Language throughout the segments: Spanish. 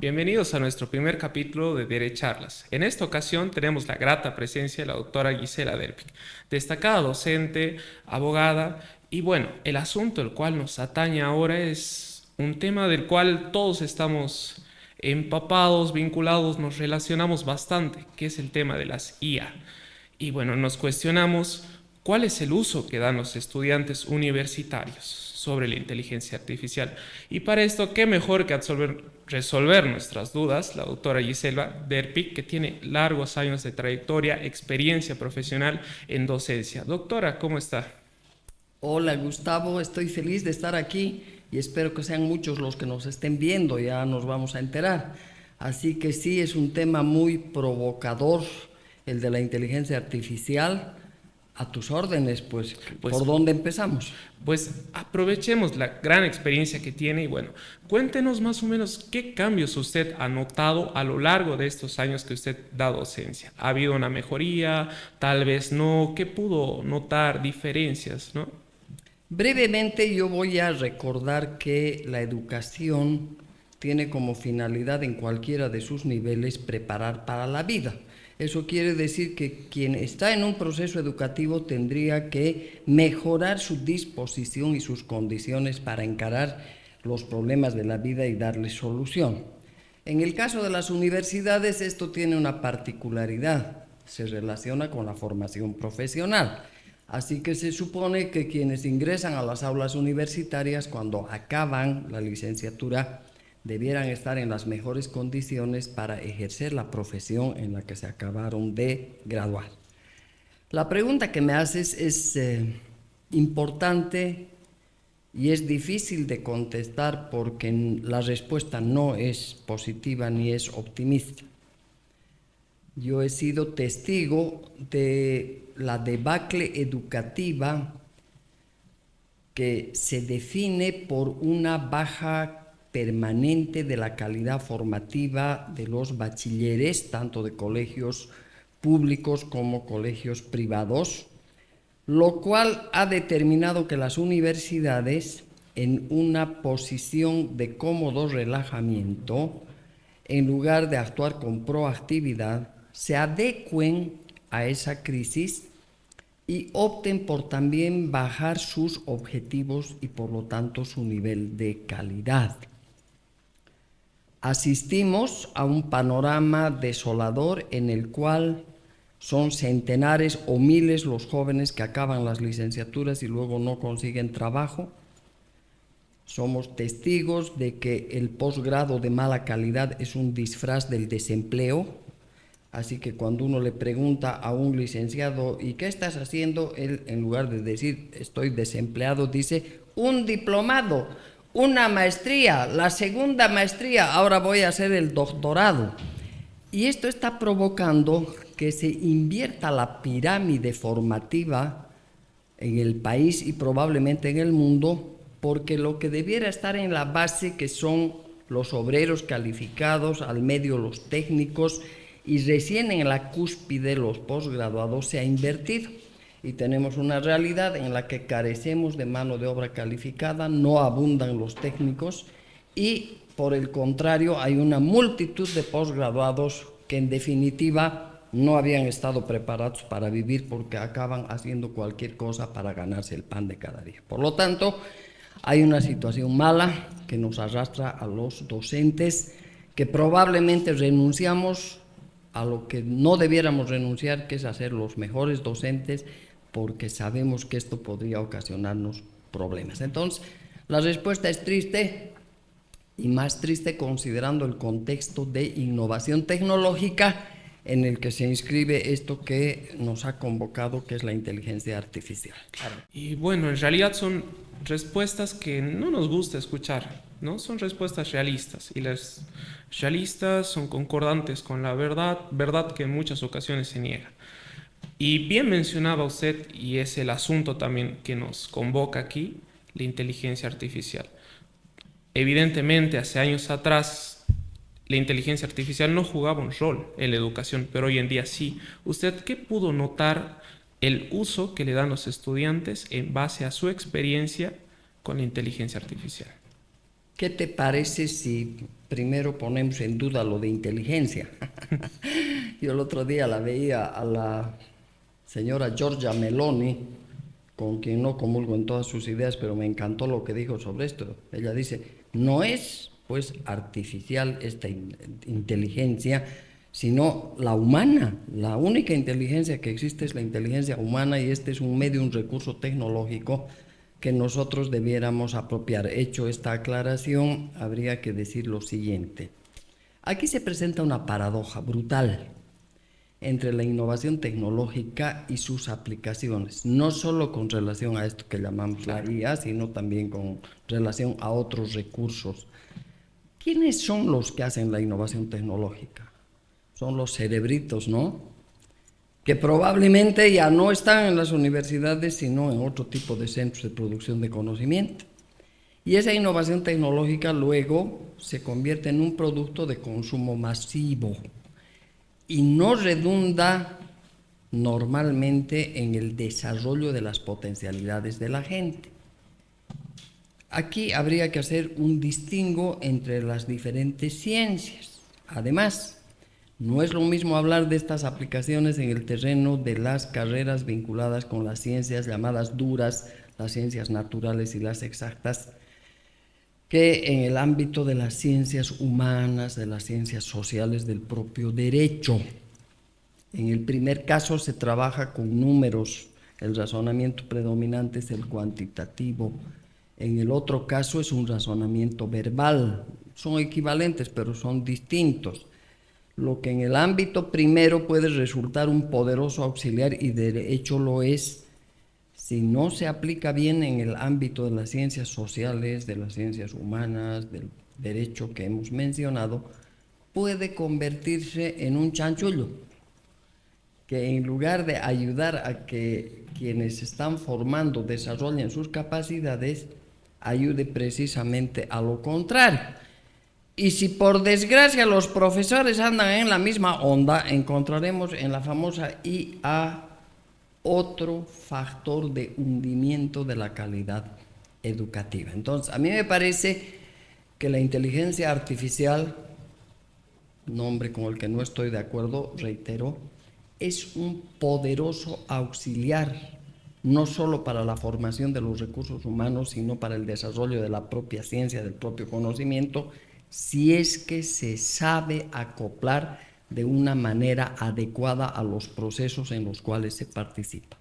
Bienvenidos a nuestro primer capítulo de Derecharlas. En esta ocasión tenemos la grata presencia de la doctora Gisela Derpic, destacada docente, abogada, y bueno, el asunto el cual nos atañe ahora es un tema del cual todos estamos empapados, vinculados, nos relacionamos bastante, que es el tema de las IA. Y bueno, nos cuestionamos cuál es el uso que dan los estudiantes universitarios sobre la inteligencia artificial. Y para esto, qué mejor que resolver nuestras dudas, la doctora Gisela Derpic, que tiene largos años de trayectoria, experiencia profesional en docencia. Doctora, ¿cómo está? Hola Gustavo, estoy feliz de estar aquí y espero que sean muchos los que nos estén viendo, ya nos vamos a enterar. Así que sí, es un tema muy provocador el de la inteligencia artificial. A tus órdenes, pues, Pues ¿por dónde empezamos? Pues aprovechemos la gran experiencia que tiene y bueno, cuéntenos más o menos qué cambios usted ha notado a lo largo de estos años que usted da docencia. ¿Ha habido una mejoría? Tal vez no. ¿Qué pudo notar? Diferencias, ¿no? Brevemente yo voy a recordar que la educación tiene como finalidad en cualquiera de sus niveles preparar para la vida. Eso quiere decir que quien está en un proceso educativo tendría que mejorar su disposición y sus condiciones para encarar los problemas de la vida y darles solución. En el caso de las universidades esto tiene una particularidad, se relaciona con la formación profesional. Así que se supone que quienes ingresan a las aulas universitarias cuando acaban la licenciatura debieran estar en las mejores condiciones para ejercer la profesión en la que se acabaron de graduar. La pregunta que me haces es importante y es difícil de contestar porque la respuesta no es positiva ni es optimista. Yo he sido testigo de la debacle educativa que se define por una baja permanente de la calidad formativa de los bachilleres, tanto de colegios públicos como colegios privados, lo cual ha determinado que las universidades, en una posición de cómodo relajamiento, en lugar de actuar con proactividad, se adecuen a esa crisis y opten por también bajar sus objetivos y por lo tanto su nivel de calidad. Asistimos a un panorama desolador en el cual son centenares o miles los jóvenes que acaban las licenciaturas y luego no consiguen trabajo. Somos testigos de que el posgrado de mala calidad es un disfraz del desempleo. Así que cuando uno le pregunta a un licenciado, ¿y qué estás haciendo?, él, en lugar de decir estoy desempleado, dice un diplomado, una maestría, la segunda maestría, ahora voy a hacer el doctorado. Y esto está provocando que se invierta la pirámide formativa en el país y probablemente en el mundo, porque lo que debiera estar en la base, que son los obreros calificados, al medio los técnicos, y recién en la cúspide los posgraduados se ha invertido. Y tenemos una realidad en la que carecemos de mano de obra calificada, no abundan los técnicos y por el contrario hay una multitud de posgraduados que en definitiva no habían estado preparados para vivir porque acaban haciendo cualquier cosa para ganarse el pan de cada día. Por lo tanto, hay una situación mala que nos arrastra a los docentes que probablemente renunciamos a lo que no debiéramos renunciar, que es a ser los mejores docentes, porque sabemos que esto podría ocasionarnos problemas. Entonces, la respuesta es triste, y más triste considerando el contexto de innovación tecnológica en el que se inscribe esto que nos ha convocado, que es la inteligencia artificial. Claro. Y bueno, en realidad son respuestas que no nos gusta escuchar, ¿no? Son respuestas realistas y las realistas son concordantes con la verdad, verdad que en muchas ocasiones se niega. Y bien mencionaba usted, y es el asunto también que nos convoca aquí, la inteligencia artificial. Evidentemente, hace años atrás, la inteligencia artificial no jugaba un rol en la educación, pero hoy en día sí. ¿Usted qué pudo notar el uso que le dan los estudiantes en base a su experiencia con la inteligencia artificial? ¿Qué te parece si primero ponemos en duda lo de inteligencia? Yo el otro día la veía a la señora Giorgia Meloni, con quien no comulgo en todas sus ideas, pero me encantó lo que dijo sobre esto. Ella dice, no es pues artificial esta inteligencia, sino la humana. La única inteligencia que existe es la inteligencia humana y este es un medio, un recurso tecnológico que nosotros debiéramos apropiar. Hecho esta aclaración, habría que decir lo siguiente. Aquí se presenta una paradoja brutal entre la innovación tecnológica y sus aplicaciones, no solo con relación a esto que llamamos la IA, sino también con relación a otros recursos. ¿Quiénes son los que hacen la innovación tecnológica? Son los cerebritos, ¿no? Que probablemente ya no están en las universidades, sino en otro tipo de centros de producción de conocimiento. Y esa innovación tecnológica luego se convierte en un producto de consumo masivo y no redunda normalmente en el desarrollo de las potencialidades de la gente. Aquí habría que hacer un distingo entre las diferentes ciencias. Además, no es lo mismo hablar de estas aplicaciones en el terreno de las carreras vinculadas con las ciencias llamadas duras, las ciencias naturales y las exactas, que en el ámbito de las ciencias humanas, de las ciencias sociales, del propio derecho. En el primer caso se trabaja con números, el razonamiento predominante es el cuantitativo. En el otro caso es un razonamiento verbal. Son equivalentes, pero son distintos. Lo que en el ámbito primero puede resultar un poderoso auxiliar, y de hecho lo es, si no se aplica bien en el ámbito de las ciencias sociales, de las ciencias humanas, del derecho que hemos mencionado, puede convertirse en un chanchullo, que en lugar de ayudar a que quienes se están formando desarrollen sus capacidades, ayude precisamente a lo contrario. Y si por desgracia los profesores andan en la misma onda, encontraremos en la famosa IA otro factor de hundimiento de la calidad educativa. Entonces, a mí me parece que la inteligencia artificial, nombre con el que no estoy de acuerdo, reitero, es un poderoso auxiliar, no solo para la formación de los recursos humanos, sino para el desarrollo de la propia ciencia, del propio conocimiento, si es que se sabe acoplar de una manera adecuada a los procesos en los cuales se participa.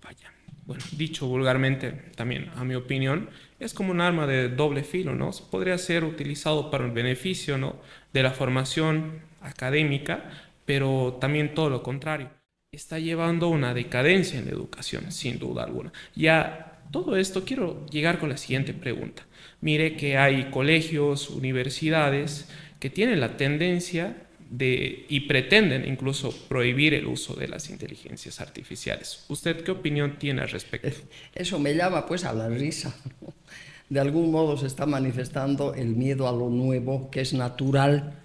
Vaya. Bueno, dicho vulgarmente, también a mi opinión, es como un arma de doble filo, ¿no? Podría ser utilizado para el beneficio, ¿no?, de la formación académica, pero también todo lo contrario. Está llevando una decadencia en la educación, sin duda alguna. Ya todo esto quiero llegar con la siguiente pregunta. Mire que hay colegios, universidades que tienen la tendencia y pretenden incluso prohibir el uso de las inteligencias artificiales. ¿Usted qué opinión tiene al respecto? Eso me llama pues a la risa. De algún modo se está manifestando el miedo a lo nuevo, que es natural,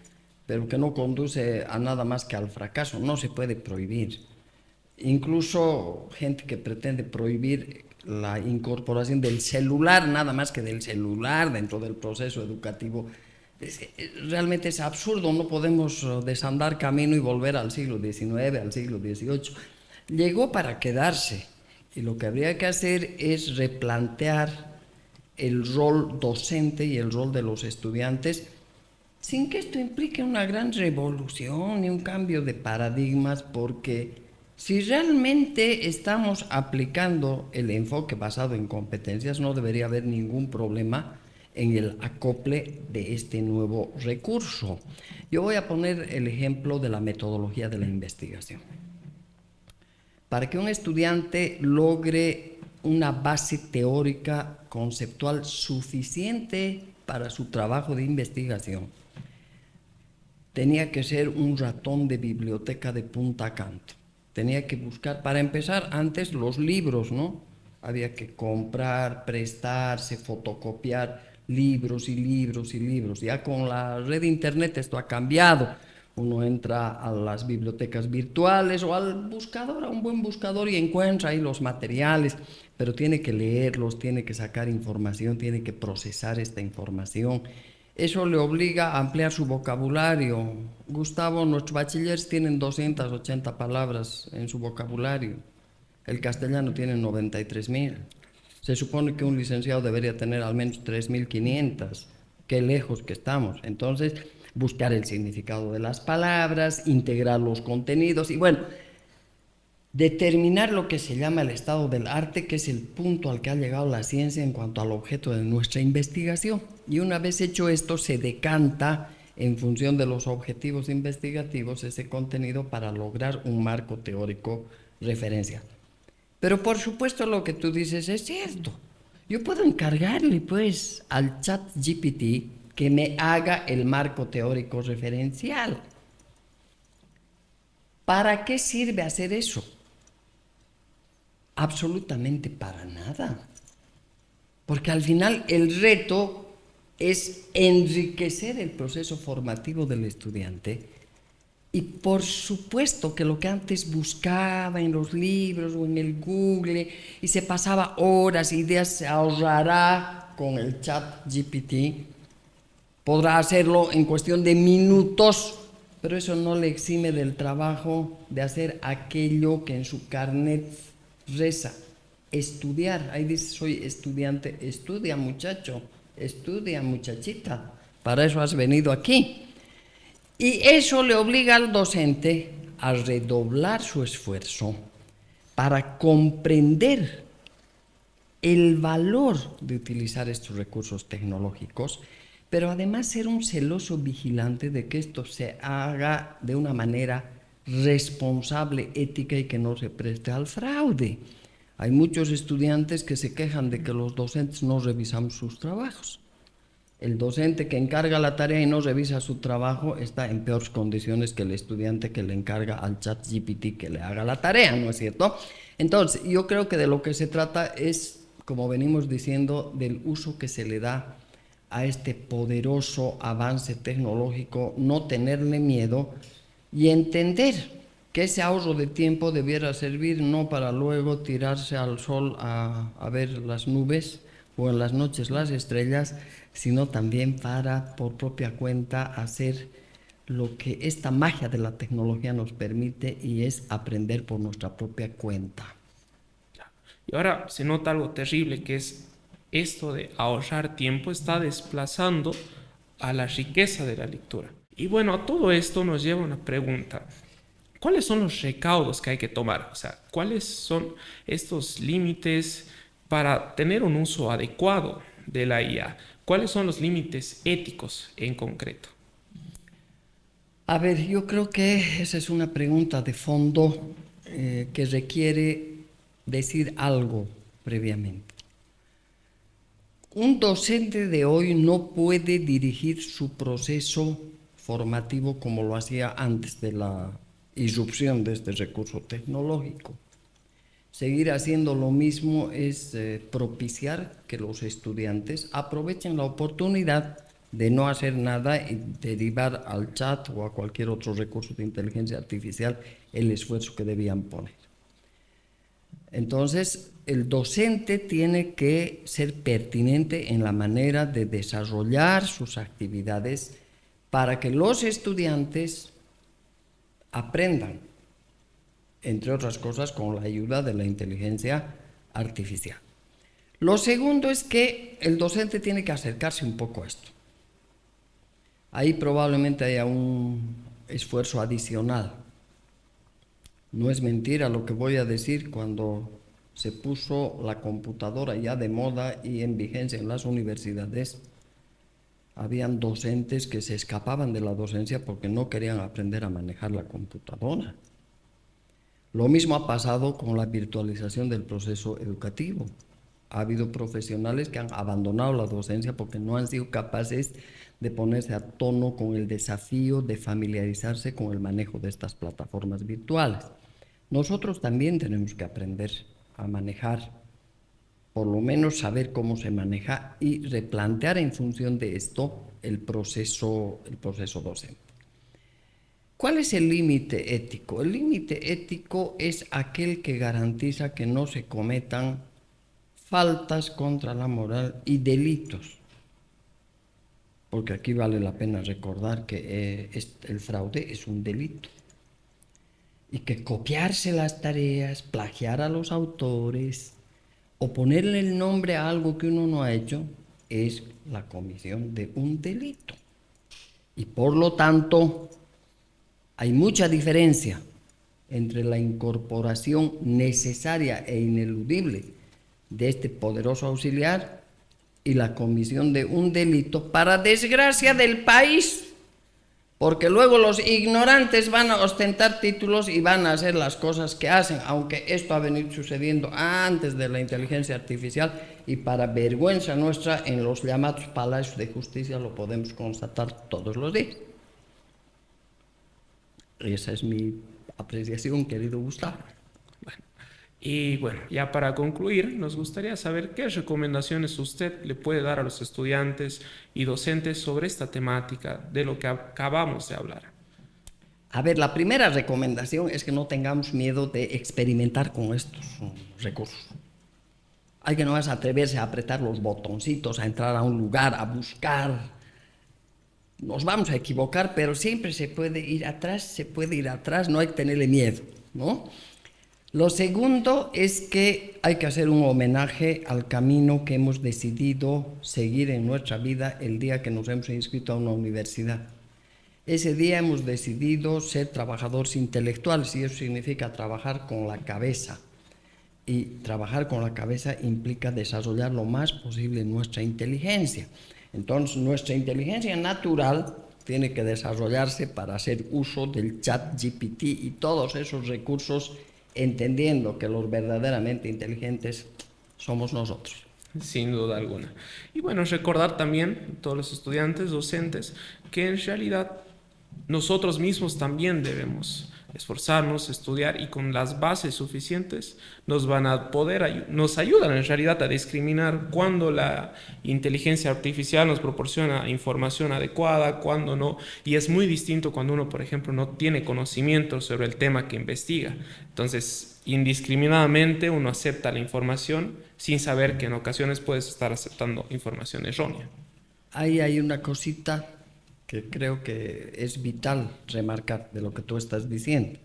pero que no conduce a nada más que al fracaso. No se puede prohibir. Incluso gente que pretende prohibir la incorporación del celular, nada más que del celular dentro del proceso educativo, realmente es absurdo. No podemos desandar camino y volver al siglo XIX, al siglo XVIII. Llegó para quedarse, y lo que habría que hacer es replantear el rol docente y el rol de los estudiantes, sin que esto implique una gran revolución ni un cambio de paradigmas, porque si realmente estamos aplicando el enfoque basado en competencias, no debería haber ningún problema en el acople de este nuevo recurso. Yo voy a poner el ejemplo de la metodología de la investigación. Para que un estudiante logre una base teórica conceptual suficiente para su trabajo de investigación, tenía que ser un ratón de biblioteca de punta a canto. Tenía que buscar, para empezar, antes los libros, ¿no? Había que comprar, prestarse, fotocopiar libros y libros y libros. Ya con la red de internet esto ha cambiado. Uno entra a las bibliotecas virtuales o al buscador, a un buen buscador, y encuentra ahí los materiales. pero tiene que leerlos, tiene que sacar información, tiene que procesar esta información. Eso le obliga a ampliar su vocabulario. Gustavo, nuestros bachilleres tienen 280 palabras en su vocabulario. El castellano tiene 93.000. Se supone que un licenciado debería tener al menos 3.500. Qué lejos que estamos. Entonces, buscar el significado de las palabras, integrar los contenidos y bueno, determinar lo que se llama el estado del arte, que es el punto al que ha llegado la ciencia en cuanto al objeto de nuestra investigación. Y una vez hecho esto, se decanta en función de los objetivos investigativos ese contenido para lograr un marco teórico referencial. Pero por supuesto lo que tú dices es cierto. Yo puedo encargarle pues al chat GPT que me haga el marco teórico referencial. ¿Para qué sirve hacer eso? Absolutamente para nada. Porque al final el reto es enriquecer el proceso formativo del estudiante. Y por supuesto que lo que antes buscaba en los libros o en el Google y se pasaba horas, ideas, se ahorrará con el chat GPT. Podrá hacerlo en cuestión de minutos, pero eso no le exime del trabajo de hacer aquello que en su carnet reza, estudiar. Ahí dice, soy estudiante. Estudia, muchacho, estudia, muchachita. Para eso has venido aquí. Y eso le obliga al docente a redoblar su esfuerzo para comprender el valor de utilizar estos recursos tecnológicos, pero además ser un celoso vigilante de que esto se haga de una manera responsable, ética y que no se preste al fraude. Hay muchos estudiantes que se quejan de que los docentes no revisamos sus trabajos. El docente que encarga la tarea y no revisa su trabajo está en peores condiciones que el estudiante que le encarga al chat GPT que le haga la tarea, ¿no es cierto? Entonces, yo creo que de lo que se trata es, como venimos diciendo, del uso que se le da a este poderoso avance tecnológico, no tenerle miedo y entender que ese ahorro de tiempo debiera servir no para luego tirarse al sol a ver las nubes o en las noches las estrellas, sino también para, por propia cuenta, hacer lo que esta magia de la tecnología nos permite y es aprender por nuestra propia cuenta. Y ahora se nota algo terrible, que es esto de ahorrar tiempo está desplazando a la riqueza de la lectura. Y bueno, todo esto nos lleva a una pregunta. ¿Cuáles son los recaudos que hay que tomar? O sea, ¿cuáles son estos límites para tener un uso adecuado de la IA? ¿Cuáles son los límites éticos en concreto? A ver, yo creo que esa es una pregunta de fondo que requiere decir algo previamente. Un docente de hoy no puede dirigir su proceso formativo como lo hacía antes de la irrupción de este recurso tecnológico. Seguir haciendo lo mismo es propiciar que los estudiantes aprovechen la oportunidad de no hacer nada y derivar al chat o a cualquier otro recurso de inteligencia artificial el esfuerzo que debían poner. Entonces, el docente tiene que ser pertinente en la manera de desarrollar sus actividades para que los estudiantes aprendan, entre otras cosas, con la ayuda de la inteligencia artificial. Lo segundo es que el docente tiene que acercarse un poco a esto. Ahí probablemente haya un esfuerzo adicional. No es mentira lo que voy a decir. Cuando se puso la computadora ya de moda y en vigencia en las universidades, habían docentes que se escapaban de la docencia porque no querían aprender a manejar la computadora. Lo mismo ha pasado con la virtualización del proceso educativo. Ha habido profesionales que han abandonado la docencia porque no han sido capaces de ponerse a tono con el desafío de familiarizarse con el manejo de estas plataformas virtuales. Nosotros también tenemos que aprender a manejar, por lo menos saber cómo se maneja y replantear en función de esto el proceso docente. ¿Cuál es el límite ético? El límite ético es aquel que garantiza que no se cometan faltas contra la moral y delitos. Porque aquí vale la pena recordar que el fraude es un delito. Y que copiarse las tareas, plagiar a los autores o ponerle el nombre a algo que uno no ha hecho es la comisión de un delito. Y por lo tanto, hay mucha diferencia entre la incorporación necesaria e ineludible de este poderoso auxiliar y la comisión de un delito para desgracia del país, porque luego los ignorantes van a ostentar títulos y van a hacer las cosas que hacen, aunque esto ha venido sucediendo antes de la inteligencia artificial y para vergüenza nuestra en los llamados palacios de justicia lo podemos constatar todos los días. Esa es mi apreciación, querido Gustavo. Y bueno, ya para concluir, nos gustaría saber qué recomendaciones usted le puede dar a los estudiantes y docentes sobre esta temática de lo que acabamos de hablar. A ver, la primera recomendación es que no tengamos miedo de experimentar con estos recursos. Hay que no más atreverse a apretar los botoncitos, a entrar a un lugar, a buscar. Nos vamos a equivocar, pero siempre se puede ir atrás, no hay que tenerle miedo, ¿no? Lo segundo es que hay que hacer un homenaje al camino que hemos decidido seguir en nuestra vida el día que nos hemos inscrito a una universidad. Ese día hemos decidido ser trabajadores intelectuales y eso significa trabajar con la cabeza. Y trabajar con la cabeza implica desarrollar lo más posible nuestra inteligencia. Entonces, nuestra inteligencia natural tiene que desarrollarse para hacer uso del chat GPT y todos esos recursos, entendiendo que los verdaderamente inteligentes somos nosotros. Sin duda alguna. Y bueno, recordar también, todos los estudiantes, docentes, que en realidad nosotros mismos también debemos esforzarnos, estudiar y con las bases suficientes nos ayudan en realidad a discriminar cuando la inteligencia artificial nos proporciona información adecuada, cuando no, y es muy distinto cuando uno, por ejemplo, no tiene conocimiento sobre el tema que investiga. Entonces, indiscriminadamente uno acepta la información sin saber que en ocasiones puedes estar aceptando información errónea. Ahí hay una cosita que creo que es vital remarcar de lo que tú estás diciendo.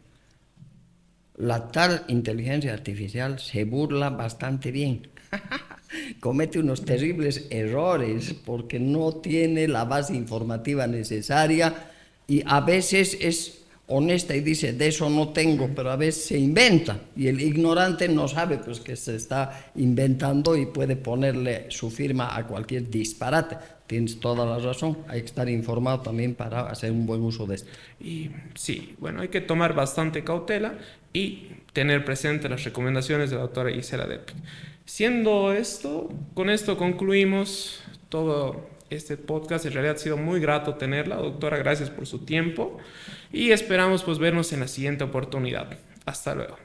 La tal inteligencia artificial se burla bastante bien. Comete unos terribles errores porque no tiene la base informativa necesaria y a veces es honesta y dice, de eso no tengo, pero a veces se inventa y el ignorante no sabe pues que se está inventando y puede ponerle su firma a cualquier disparate. Tienes toda la razón, hay que estar informado también para hacer un buen uso de esto. Y sí, bueno, hay que tomar bastante cautela y tener presente las recomendaciones de la doctora Gisela Delpig. Siendo esto, con esto concluimos todo este podcast. En realidad ha sido muy grato tenerla, doctora, gracias por su tiempo y esperamos pues vernos en la siguiente oportunidad. Hasta luego.